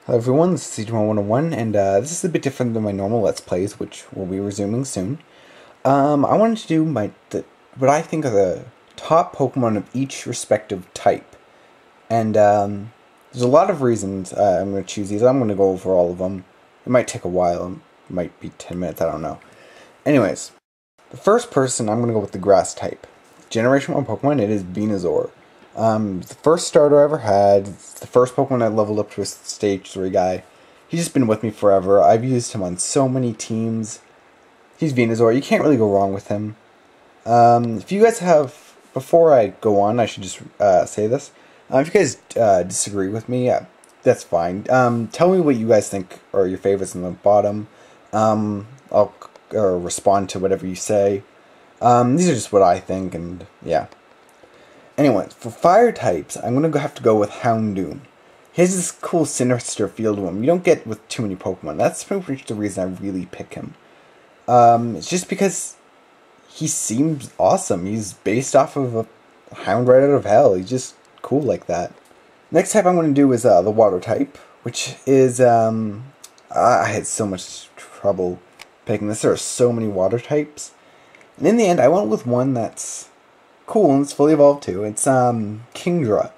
Hello everyone, this is Secound 101, and this is a bit different than my normal Let's Plays, which will be resuming soon. I wanted to do what I think are the top Pokemon of each respective type. And there's a lot of reasons I'm going to choose these. I'm going to go over all of them. It might take a while, it might be 10 minutes, I don't know. Anyways, the first person, I'm going to go with the Grass type. Generation 1 Pokemon, it is Venusaur. The first starter I ever had, the first Pokemon I leveled up to a stage 3 guy. He's just been with me forever. I've used him on so many teams. He's Venusaur. You can't really go wrong with him. If you guys have, before I go on, I should just say this. If you guys disagree with me, that's fine. Tell me what you guys think are your favorites in the bottom. I'll respond to whatever you say. These are just what I think, and yeah. Anyway, for fire types, I'm going to have to go with Houndoom. He has this cool sinister feel to him. You don't get with too many Pokemon. That's pretty much the reason I really pick him. It's just because he seems awesome. He's based off of a hound right out of hell. He's just cool like that. Next type I'm going to do is the water type, which is, I had so much trouble picking this. There are so many water types. And in the end, I went with one that's cool, and it's fully evolved too. It's Kingdra.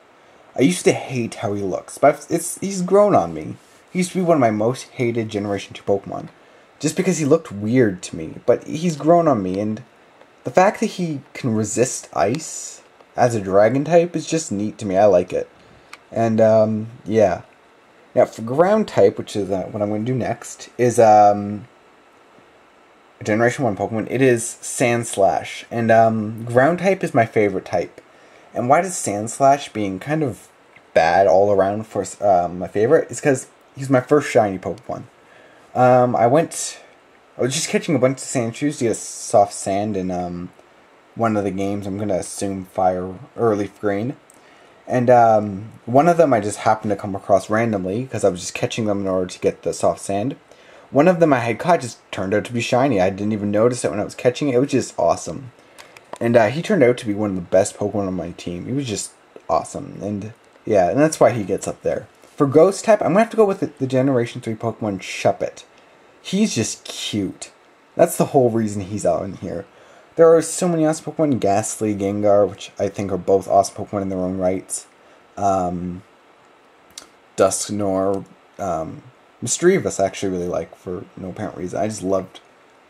I used to hate how he looks, but he's grown on me. He used to be one of my most hated Generation 2 Pokemon, just because he looked weird to me, but he's grown on me, and the fact that he can resist ice as a dragon type is just neat to me. I like it. And yeah. Now for ground type, which is what I'm going to do next, is Generation 1 Pokemon, it is Sandslash. And ground type is my favorite type. And why does Sandslash being kind of bad all around for my favorite is because he's my first shiny Pokemon. I was just catching a bunch of Sandshrews to get a soft sand in one of the games. I'm going to assume Fire or Leaf Green. And one of them I just happened to come across randomly because I was just catching them in order to get the soft sand. One of them I had caught just turned out to be shiny. I didn't even notice it when I was catching it. It was just awesome. And he turned out to be one of the best Pokemon on my team. He was just awesome. And yeah, and that's why he gets up there. For Ghost type, I'm going to have to go with the Generation 3 Pokemon Shuppet. He's just cute. That's the whole reason he's out in here. There are so many awesome Pokemon. Ghastly, Gengar, which I think are both awesome Pokemon in their own rights. Dusknoir, Misdreavus I actually really like for no apparent reason. I just loved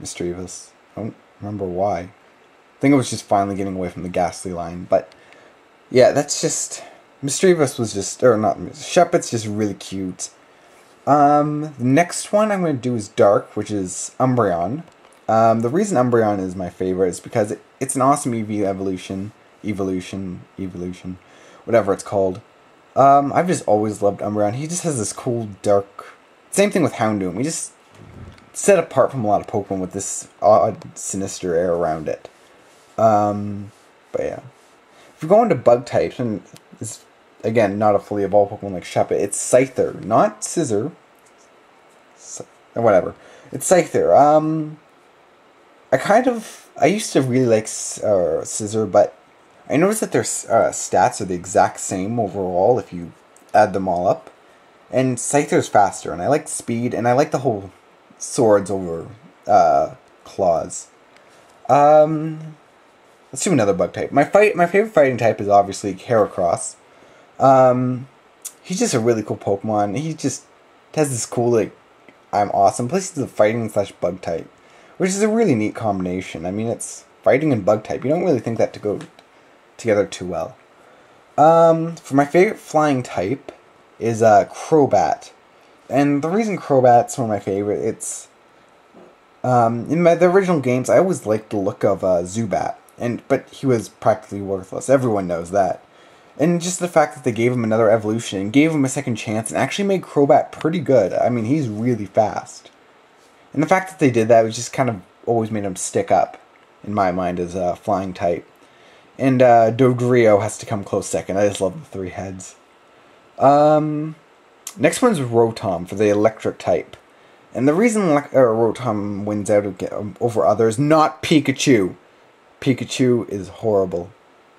Misdreavus. I don't remember why. I think it was just finally getting away from the Ghastly line. But yeah, that's just... Misdreavus was just... Or not... Shuppet's just really cute. The next one I'm going to do is Dark, which is Umbreon. The reason Umbreon is my favorite is because it's an awesome evolution, whatever it's called. I've just always loved Umbreon. He just has this cool, dark... Same thing with Houndoom. We just set apart from a lot of Pokemon with this odd, sinister air around it. But yeah. If we go into bug types, and it's, again, not a fully evolved Pokemon like Shuppet, it's Scyther, not Scizor. Whatever. It's Scyther. I used to really like Scizor, but I noticed that their stats are the exact same overall if you add them all up. And Scyther's faster, and I like speed, and I like the whole swords over claws. Let's do another bug type. My favorite fighting type is obviously Heracross. He's just a really cool Pokemon. He just has this cool, like, I'm awesome. Plus he's a fighting / bug type, which is a really neat combination. I mean, it's fighting and bug type. You don't really think that to go together too well. For my favorite flying type is Crobat. And the reason Crobat's one of my favorite, it's in the original games I always liked the look of Zubat, but he was practically worthless. Everyone knows that. And just the fact that they gave him another evolution and gave him a second chance and actually made Crobat pretty good. I mean, he's really fast. And the fact that they did that was just kind of always made him stick up in my mind as a flying type. And Dodrio has to come close second. I just love the 3 heads. Next one's Rotom for the electric type. And the reason Rotom wins out over others, not Pikachu. Pikachu is horrible.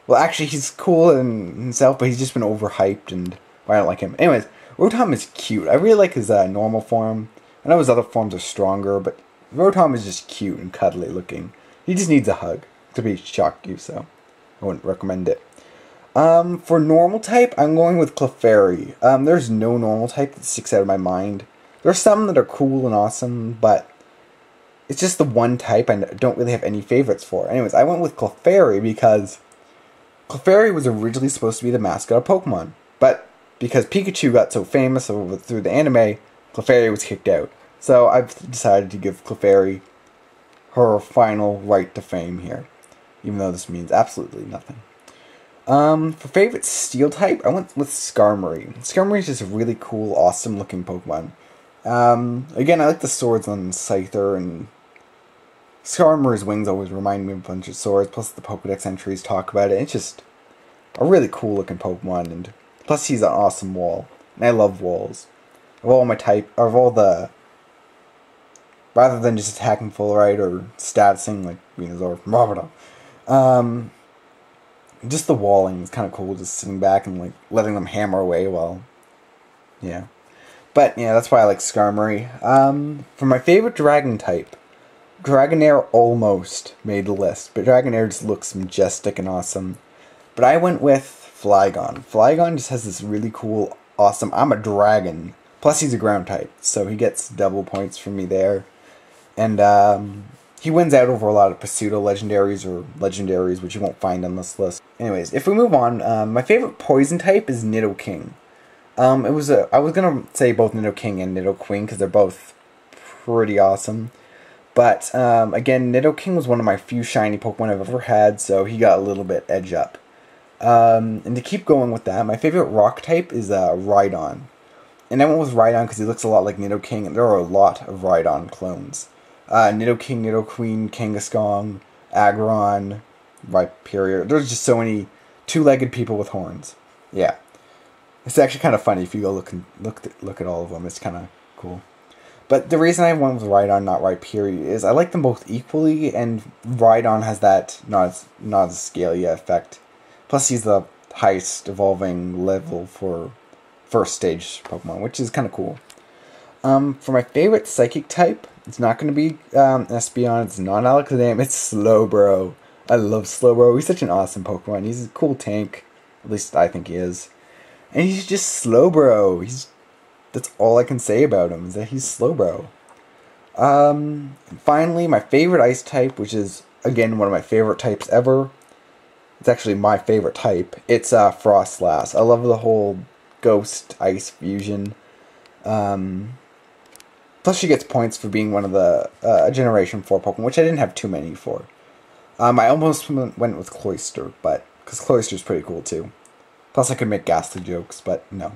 Well, actually, he's cool in himself, but he's just been overhyped, and I don't like him. Anyways, Rotom is cute. I really like his normal form. I know his other forms are stronger, but Rotom is just cute and cuddly looking. He just needs a hug to be shock you, so I wouldn't recommend it. For normal type, I'm going with Clefairy. There's no normal type that sticks out of my mind. There's some that are cool and awesome, but it's just the one type I don't really have any favorites for. Anyways, I went with Clefairy because Clefairy was originally supposed to be the mascot of Pokemon. But because Pikachu got so famous through the anime, Clefairy was kicked out. So I've decided to give Clefairy her final right to fame here. Even though this means absolutely nothing. For favorite steel type, I went with Skarmory. Skarmory is just a really cool, awesome looking Pokemon. Again, I like the swords on Scyther, and Skarmory's wings always remind me of a bunch of swords, plus the Pokedex entries talk about it. It's just a really cool looking Pokemon, and plus he's an awesome wall. And I love walls. Of all my type, of all the, rather than just attacking full right or statusing like Venusaur from Rabadon, just the walling is kind of cool, just sitting back and like letting them hammer away while, yeah. But yeah, that's why I like Skarmory. For my favorite dragon type, Dragonair almost made the list, but Dragonair just looks majestic and awesome. But I went with Flygon. Flygon just has this really cool, awesome, I'm a dragon. Plus he's a ground type, so he gets double points from me there. And he wins out over a lot of pseudo legendaries or legendaries, which you won't find on this list. Anyways, if we move on, my favorite poison type is Nidoking. I was gonna say both Nidoking and Nidoqueen because they're both pretty awesome. But again, Nidoking was one of my few shiny Pokemon I've ever had, so he got a little bit edge up. And to keep going with that, my favorite rock type is Rhydon. And I went with Rhydon because he looks a lot like Nidoking, and there are a lot of Rhydon clones. Nidoking, Nidoqueen, Kangaskhan, Aggron, Rhyperior. There's just so many two-legged people with horns. Yeah. It's actually kind of funny if you go look at all of them. It's kind of cool. But the reason I went with Rhydon, not Rhyperior, is I like them both equally, and Rhydon has that not as Scalia effect. Plus, he's the highest evolving level for first stage Pokemon, which is kind of cool. For my favorite psychic type, it's not going to be Espeon, it's not Alakazam, it's Slowbro. I love Slowbro. He's such an awesome Pokemon. He's a cool tank. At least I think he is. And he's just Slowbro. That's all I can say about him, is that he's Slowbro. And finally, my favorite ice type, which is, again, one of my favorite types ever. It's actually my favorite type. It's Frostlass. I love the whole ghost ice fusion. Plus she gets points for being one of the Generation 4 Pokemon, which I didn't have too many for. I almost went with Cloyster, but because Cloyster's pretty cool too. Plus I could make Ghastly jokes, but no.